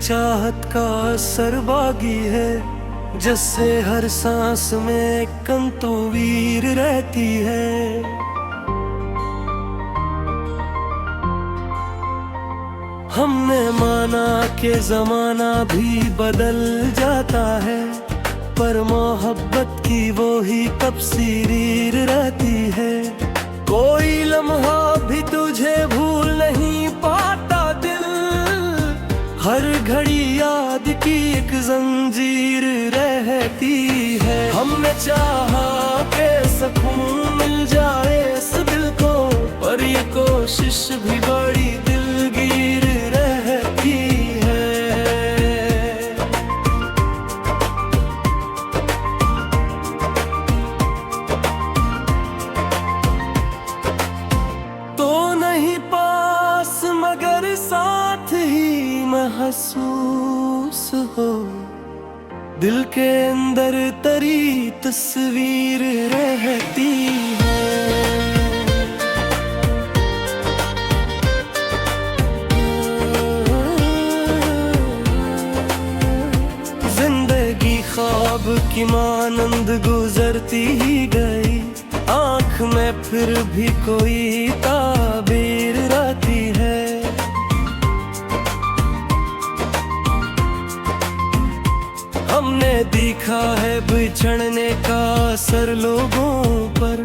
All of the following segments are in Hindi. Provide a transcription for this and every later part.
चाहत का असर बागी है, जिससे हर सांस में कंतुवीर रहती है। हमने माना कि जमाना भी बदल जाता है, पर मोहब्बत की वो ही तफसीर रहती है। कोई लम्हा भी तुझे भूल नहीं पाता दिल, हर घड़ी याद की एक जंजीर रहती है। हमने चाहा कि सुकून मिल जाए इस दिल को, पर ये कोशिश भी बड़ी दिलगीर रहती है। तो नहीं पास मगर साथ ही महसूस हो, दिल के अंदर तेरी तस्वीर रहती है। जिंदगी ख्वाब की मानंद गुजरती ही गई, आँख में फिर भी कोई ताबीर रहती है। हमने देखा है बिछड़ने का असर लोगों पर,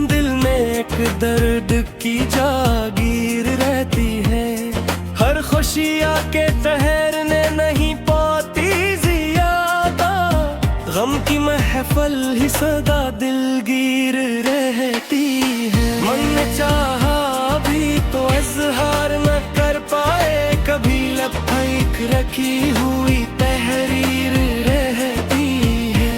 दिल में एक दर्द की जागीर रहती है। हर खुशी आके ठहरने नहीं पाती ज्यादा, गम की महफल ही सदा दिलगीर रहती है। मन ने चाहा भी तो इज़हार न कर पाए, कभी लब फेंक रखी हुई तहरीर रहती है।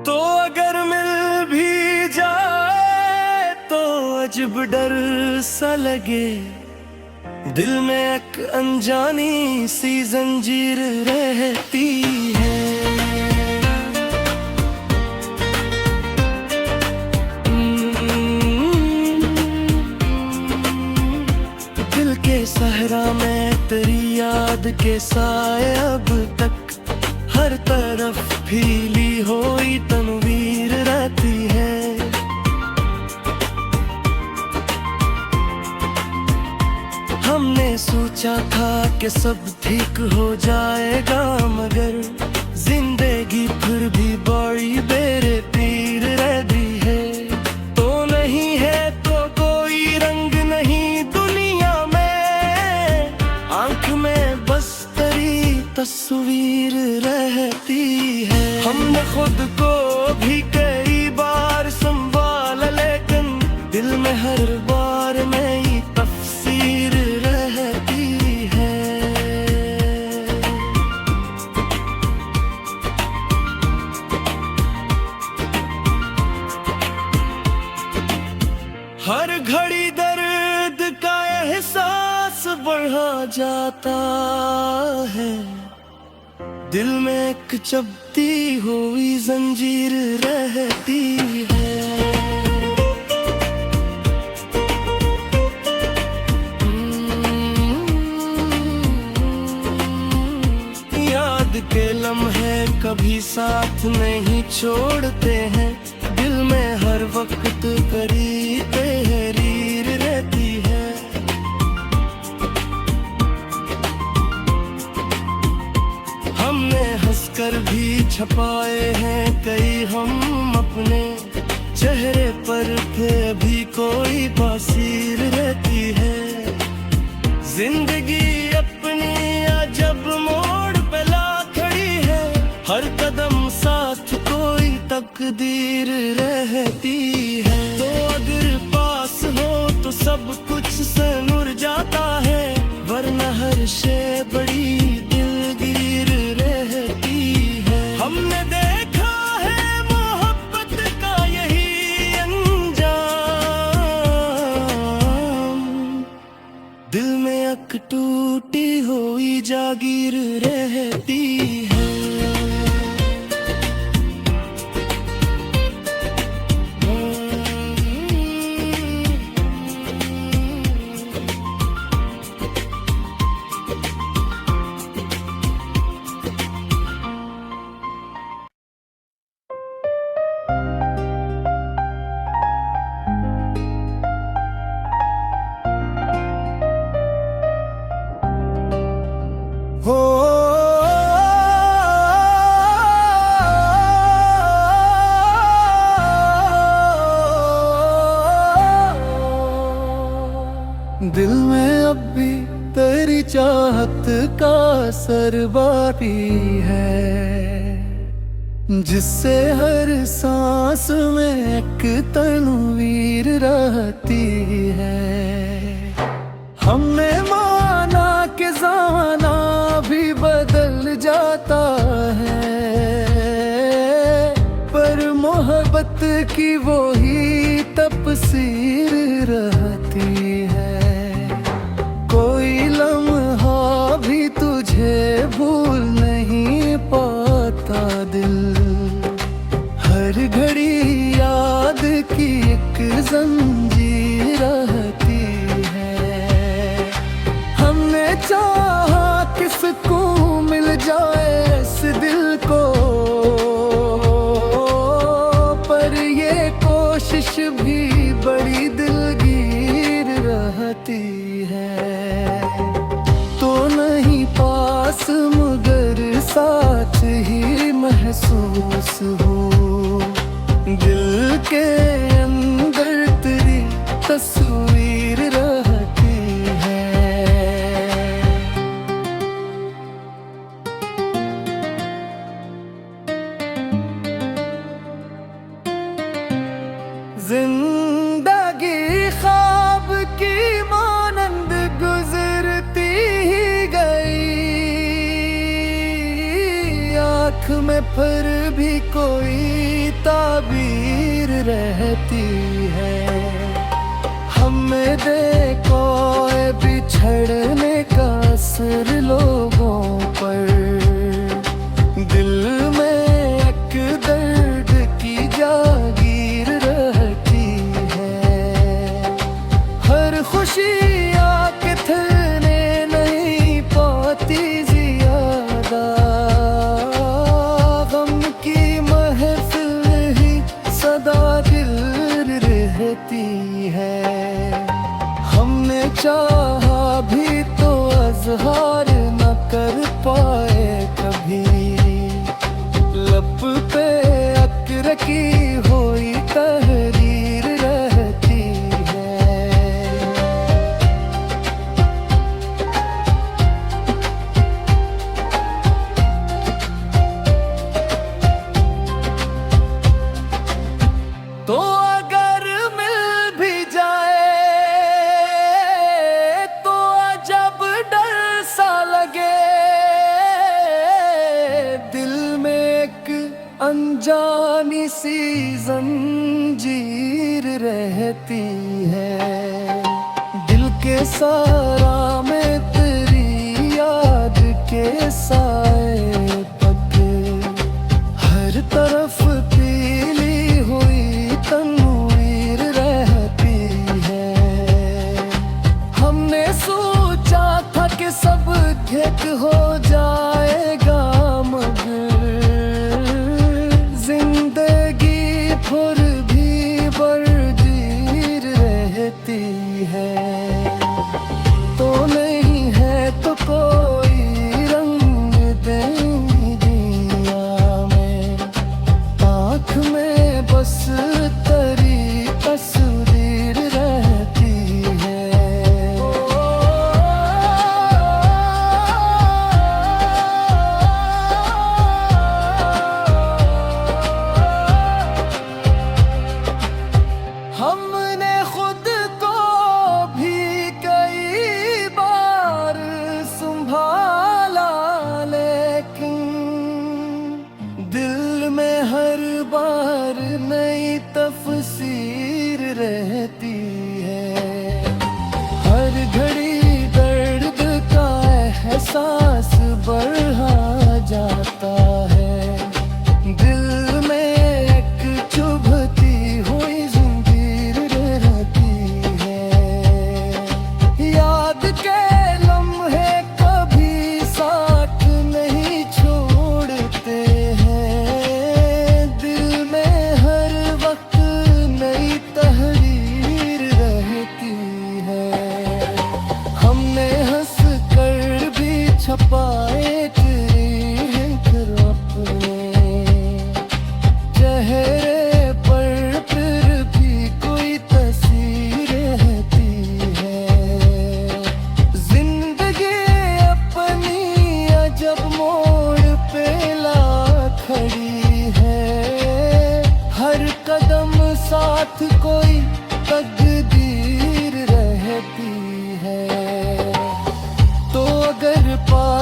तो अगर मिल भी जाए तो अजब डर सा लगे, दिल में एक अनजानी सी जंजीर रहती है। दिल के सहरा में तेरी याद के साए अब तक, हर तरफ फीली हुई तनवीर रहती है। हमने सोचा था कि सब ठीक हो जाएगा, मगर जिंदगी फिर भी बड़ी बेरे पीर रहती है। तो नहीं है तो कोई रंग नहीं दुनिया में, आंख में बस तेरी तस्वीर रहती है। हमने खुद को भी कई बार संभाला, लेकिन दिल में हर बार नई तफसीर रहती है। हर घड़ी दर्द का एहसास बढ़ा जाता है, दिल में एक चबती हुई जंजीर रहती है। याद के लम्हे कभी साथ नहीं छोड़ते हैं, दिल में हर वक्त करी तहरीर रहती है। हमने हंसकर भी छपाए हैं कई हम अपने चेहरे पर, फिर भी कोई बासीर रहती है। जिंदगी अपनी अजब मोड़ पे ला खड़ी है, हर कदम साथ कोई तकदीर रहती है। तो अगर पास हो तो सब कुछ सनूर जाता है, वरना हर शे बड़ी दिलगीर रहती है। हमने देखा है मोहब्बत का यही अंजाम, दिल में एक टूटी हुई जागीर रहती है। में अब भी तेरी चाहत का असर बाकी है, जिससे हर सांस में एक तनवीर रहती है। हमने माना कि ज़माना भी बदल जाता है, पर मोहब्बत की वही तफसीर रहती है। कोई लम्हा भी तुझे भूल नहीं पाता दिल, हर घड़ी याद की एक जंजीर रहती है। हमने चाहा कि सुकून मिल जाए इस दिल को, पर ये कोशिश भी बड़ी दिलगीर रहती है। तो नहीं पास मगर साथ ही महसूस हो, दिल के अंदर तेरी तस्वीर रहती है। जिंदगी ख्वाब की मानंद गुजरती ही गई, आँख में फिर भी कोई ताबीर रहती है। हमें देखो बिछड़ने का असर लोगों पर, दिल में एक दर्द की जागीर रहती है। हर खुशी आके थने नहीं पाती ज़ियादा, गम की महफिल ही सदा दिल रहती है। हमने चाहा भी तो अज़हार न कर पाए कभी, लब पे अक्र की हुई तहरीर रहती है। तो अगर मिल भी जाए तो अजब डर सा लगे, दिल में एक अनजानी सी जंजीर रहती है। दिल के सारा में तेरी याद के साए पके, हर तरफ पीली हुई तनवीर रहती है। हमने सोचा था कि सब ठीक हो जाएगा, मगर जिंदगी फिर भी बर्जीर रहती है। तो नहीं है तो कोई रंग देंगी दुनिया में, आँख में बस तेरी तस्वीर रहती है।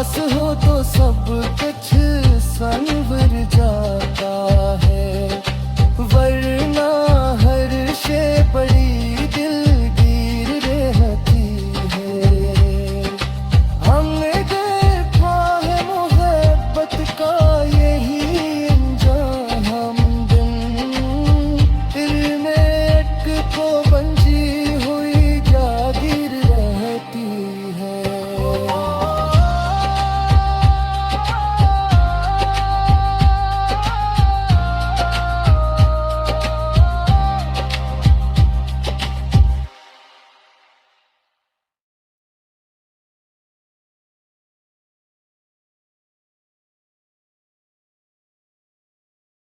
पास हो तो सब कुछ संग